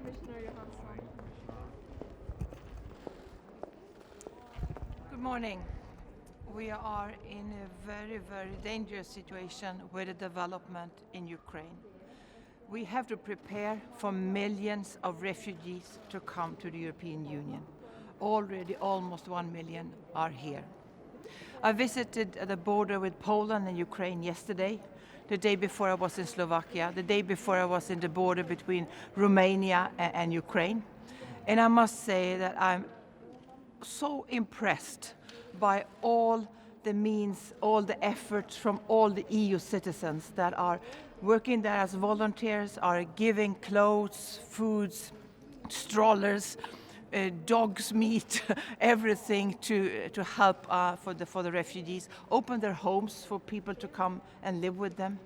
Commissioner Johansson. Good morning. We are in a very, very dangerous situation with the development in Ukraine. We have to prepare for millions of refugees to come to the European Union. Already almost 1 million are here. I visited the border with Poland and Ukraine yesterday. The day before I was in Slovakia. The day before I was in the border between Romania and Ukraine. And I must say that I'm so impressed by all the means, all the efforts from all the EU citizens that are working there as volunteers, are giving clothes, foods, strollers, dogs' meat, everything to help for the refugees, open their homes for people to come and live with them.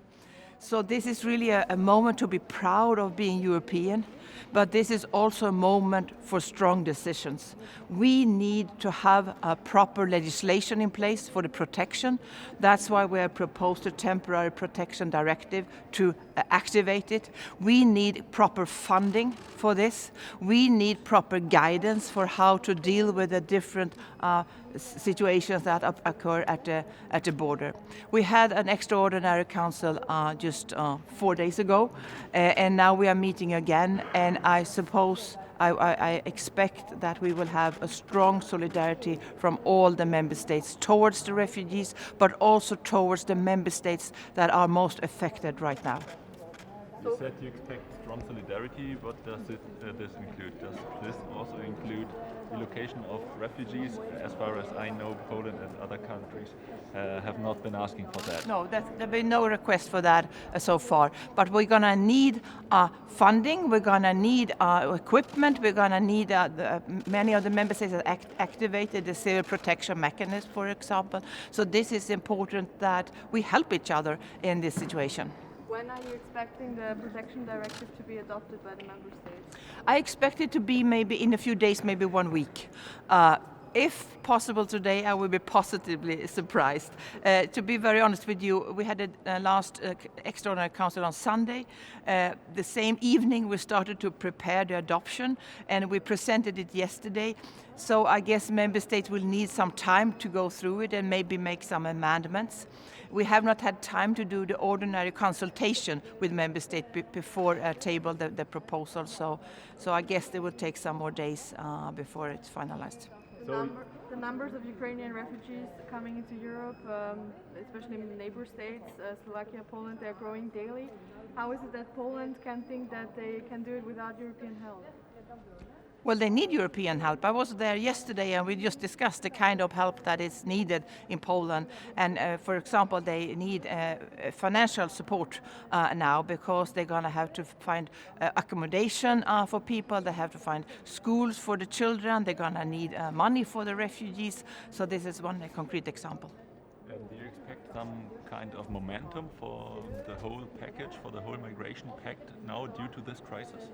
So this is really a moment to be proud of being European, but this is also a moment for strong decisions. We need to have a proper legislation in place for the protection. That's why we have proposed a temporary protection directive to activate it. We need proper funding for this. We need proper guidance for how to deal with the different situations that occur at the border. We had an extraordinary council just 4 days ago, and now we are meeting again, and I suppose I expect that we will have a strong solidarity from all the member states towards the refugees, but also towards the member states that are most affected right now. You said you expect strong solidarity. What does this include? Does this also include relocation of refugees? As far as I know, Poland and other countries have not been asking for that. No, there's been no request for that so far. But we're going to need funding, we're going to need equipment, we're going to need many of the member states have activated the civil protection mechanism, for example. So this is important that we help each other in this situation. When are you expecting the protection directive to be adopted by the member states? I expect it to be maybe in a few days, maybe 1 week. If possible today, I will be positively surprised. To be very honest with you, we had a last extraordinary council on Sunday. The same evening we started to prepare the adoption, and we presented it yesterday. So I guess member states will need some time to go through it and maybe make some amendments. We have not had time to do the ordinary consultation with member states before table the proposal. So I guess they will take some more days before it's finalized. The numbers of Ukrainian refugees coming into Europe, especially in the neighbor states, Slovakia, Poland, they're growing daily. How is it that Poland can think that they can do it without European help? Well, they need European help. I was there yesterday and we just discussed the kind of help that is needed in Poland. And for example, they need financial support now because they're going to have to find accommodation for people. They have to find schools for the children. They're going to need money for the refugees. So this is one concrete example. Do you expect some kind of momentum for the whole package, for the whole migration pact now due to this crisis?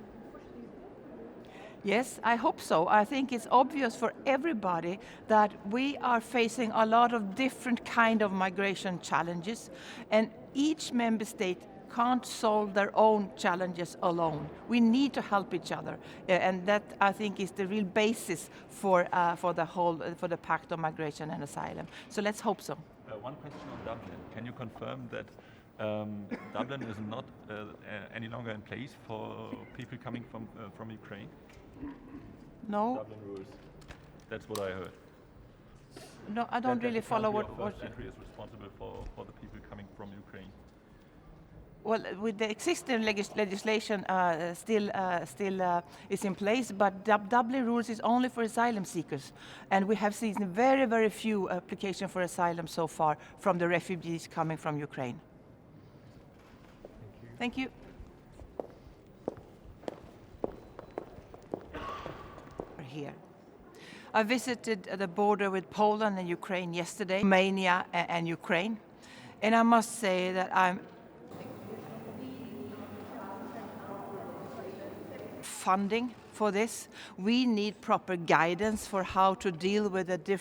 Yes, I hope so. I think it's obvious for everybody that we are facing a lot of different kind of migration challenges, and each member state can't solve their own challenges alone. We need to help each other, and that I think is the real basis for the Pact on Migration and Asylum. So let's hope so. One question on Dublin. Can you confirm that Dublin is not any longer in place for people coming from Ukraine? No. Dublin rules. That's what I heard. No, I don't really follow what. First entry is responsible for the people coming from Ukraine. Well, with the existing legislation still is in place, but Dublin rules is only for asylum seekers, and we have seen very, very few applications for asylum so far from the refugees coming from Ukraine. Thank you. Here. I visited the border with Poland and Ukraine yesterday, Romania and Ukraine, and I must say that I'm funding for this. We need proper guidance for how to deal with the different